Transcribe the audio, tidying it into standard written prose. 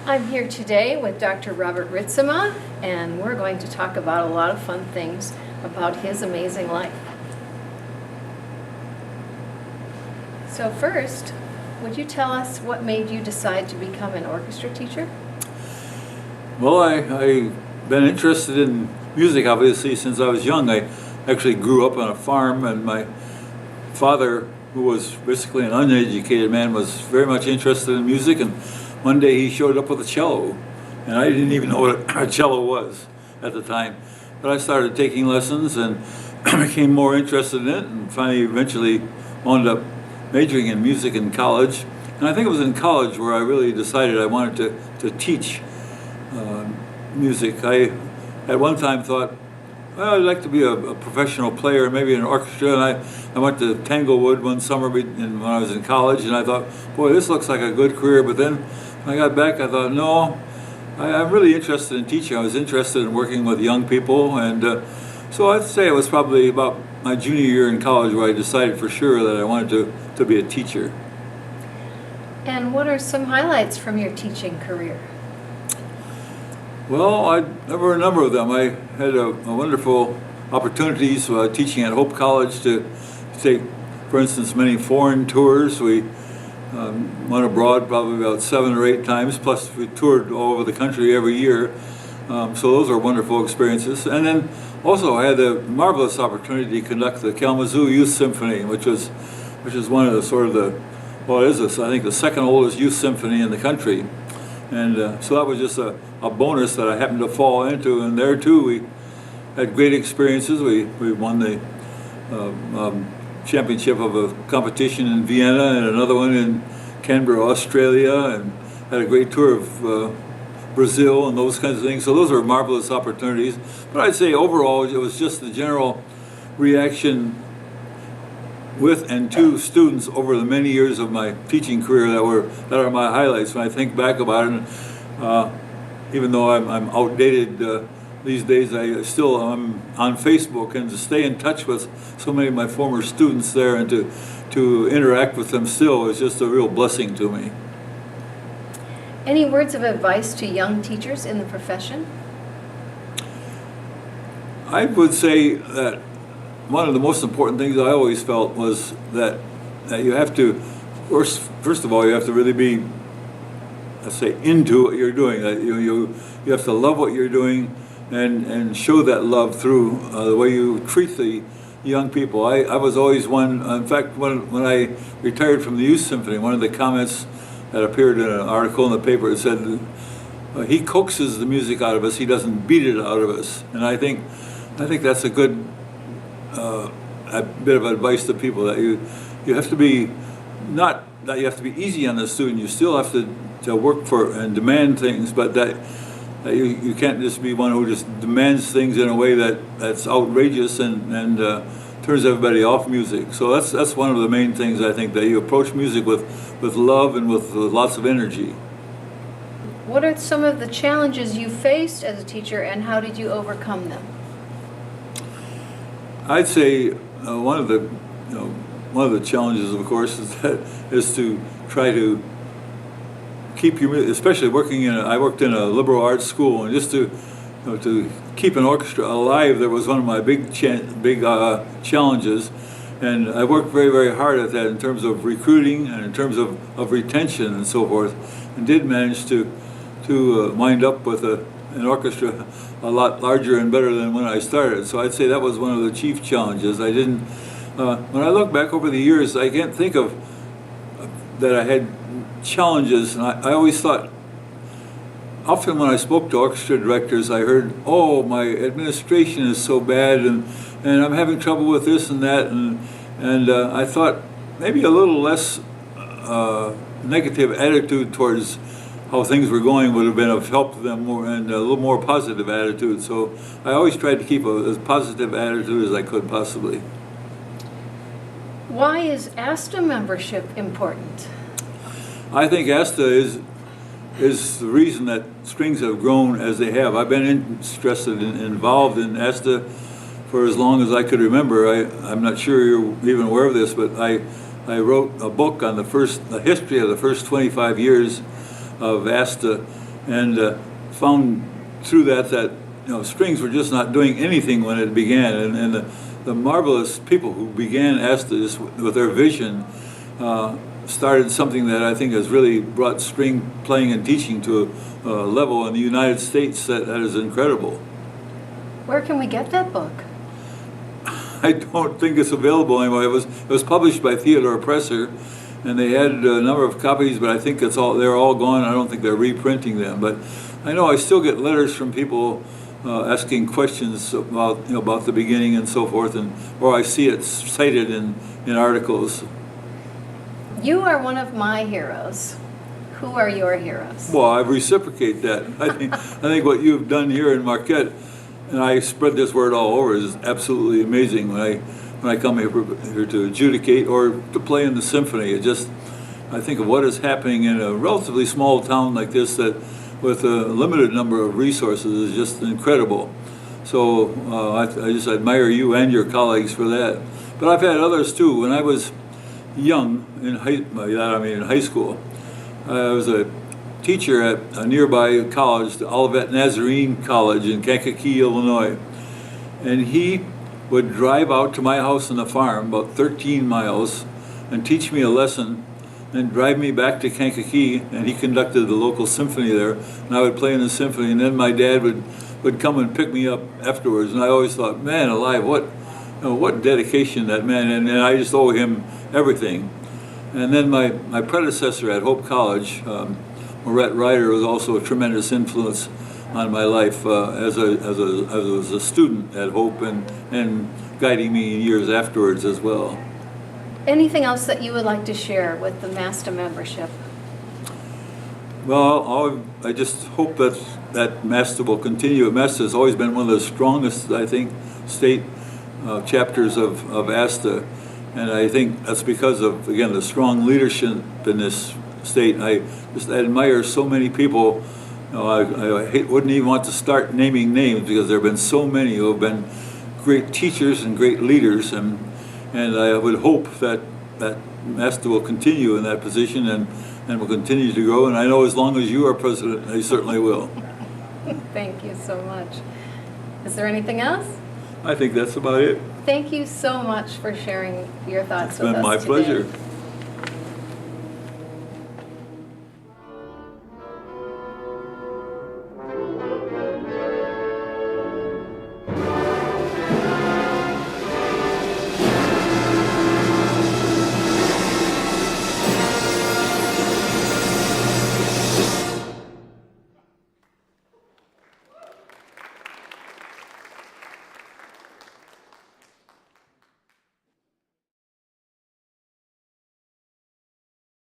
I'm here today with Dr. Robert Ritsema, and we're going to talk about a lot of fun things about his amazing life. So first, would you tell us what made you decide to become an orchestra teacher? Well, I've been interested in music, obviously, since I was young. I actually grew up on a farm, and my father, who was basically an uneducated man, was very much interested in music, and one day he showed up with a cello, and I didn't even know what a cello was at the time. But I started taking lessons and became more interested in it, and finally eventually wound up majoring in music in college. And I think it was in college where I really decided I wanted to teach music. I at one time thought, well, I'd like to be a professional player, maybe in an orchestra, and I went to Tanglewood one summer when I was in college, and I thought, boy, this looks like a good career. But then when I got back, I thought, no, I'm really interested in teaching. I was interested in working with young people, and so I'd say it was probably about my junior year in college where I decided for sure that I wanted to be a teacher. And what are some highlights from your teaching career? Well, there were a number of them. I had a wonderful opportunities teaching at Hope College to take, for instance, many foreign tours. We went abroad probably about 7 or 8 times, plus we toured all over the country every year. So those are wonderful experiences. And then also I had the marvelous opportunity to conduct the Kalamazoo Youth Symphony, which is one of the I think the second oldest youth symphony in the country. And so that was just a bonus that I happened to fall into, and there too we had great experiences. We won the championship of a competition in Vienna and another one in Canberra, Australia, and had a great tour of Brazil and those kinds of things. So those are marvelous opportunities. But I'd say overall it was just the general reaction with and to students over the many years of my teaching career that are my highlights when I think back about it. And, even though I'm outdated these days, I'm on Facebook, and to stay in touch with so many of my former students there and to interact with them still is just a real blessing to me. Any words of advice to young teachers in the profession? I would say that one of the most important things I always felt was that you have to, first of all, you have to really be, let's say, into what you're doing. That you have to love what you're doing and show that love through the way you treat the young people. I was always one, in fact, when I retired from the Youth Symphony, one of the comments that appeared in an article in the paper, it said, he coaxes the music out of us, he doesn't beat it out of us. And I think that's a good a bit of advice to people, that you have to be, not that you have to be easy on the student, you still have to work for and demand things, but that you can't just be one who just demands things in a way that's outrageous and turns everybody off music. So that's one of the main things, I think, that you approach music with love and with lots of energy. What are some of the challenges you faced as a teacher, and how did you overcome them? I'd say one of the challenges, of course, is to try to keep your, especially I worked in a liberal arts school, and just to keep an orchestra alive, that was one of my big challenges, and I worked very, very hard at that in terms of recruiting and in terms of retention and so forth, and did manage to wind up with an orchestra a lot larger and better than when I started. So I'd say that was one of the chief challenges. I didn't, when I look back over the years, I can't think of that I had challenges, and I always thought, often when I spoke to orchestra directors, I heard, oh, my administration is so bad, and I'm having trouble with this and that, and I thought maybe a little less negative attitude towards how things were going would have been of help to them more, and a little more positive attitude. So I always tried to keep as positive attitude as I could possibly. Why is ASTA membership important? I think ASTA is the reason that strings have grown as they have. I've been involved in ASTA for as long as I could remember. I'm not sure you're even aware of this, but I wrote a book on the history of the first 25 years of ASTA and found through that strings were just not doing anything when it began, and the marvelous people who began ASTA just with their vision started something that I think has really brought string playing and teaching to a level in the United States that is incredible. Where can we get that book? I don't think it's available anymore. It was published by Theodore Presser, and they had a number of copies, but I think they're all gone. I don't think they're reprinting them. But I know I still get letters from people asking questions about the beginning and so forth, or I see it cited in articles. You are one of my heroes. Who are your heroes? Well, I reciprocate that. I think what you've done here in Marquette, and I spread this word all over, is absolutely amazing. When I come here to adjudicate or to play in the symphony, I think of what is happening in a relatively small town like this that, with a limited number of resources, is just incredible. So I just admire you and your colleagues for that. But I've had others too. When I was young, in high school, I was a teacher at a nearby college, the Olivet Nazarene College in Kankakee, Illinois. And he would drive out to my house on the farm, about 13 miles, and teach me a lesson, and drive me back to Kankakee, and he conducted the local symphony there, and I would play in the symphony, and then my dad would come and pick me up afterwards, and I always thought, man alive, what dedication that man, and I just owe him everything. And then my predecessor at Hope College, Moret Ryder, was also a tremendous influence on my life as a student at Hope and guiding me in years afterwards as well. Anything else that you would like to share with the MASTA membership? Well, I just hope that MASTA will continue. MASTA has always been one of the strongest, I think, state chapters of ASTA, and I think that's because of, again, the strong leadership in this state. I just admire so many people. I wouldn't even want to start naming names because there have been so many who have been great teachers and great leaders, and I would hope that MASTA will continue in that position and will continue to grow. And I know as long as you are president, they certainly will. Thank you so much. Is there anything else? I think that's about it. Thank you so much for sharing your thoughts with us today. It's been my pleasure.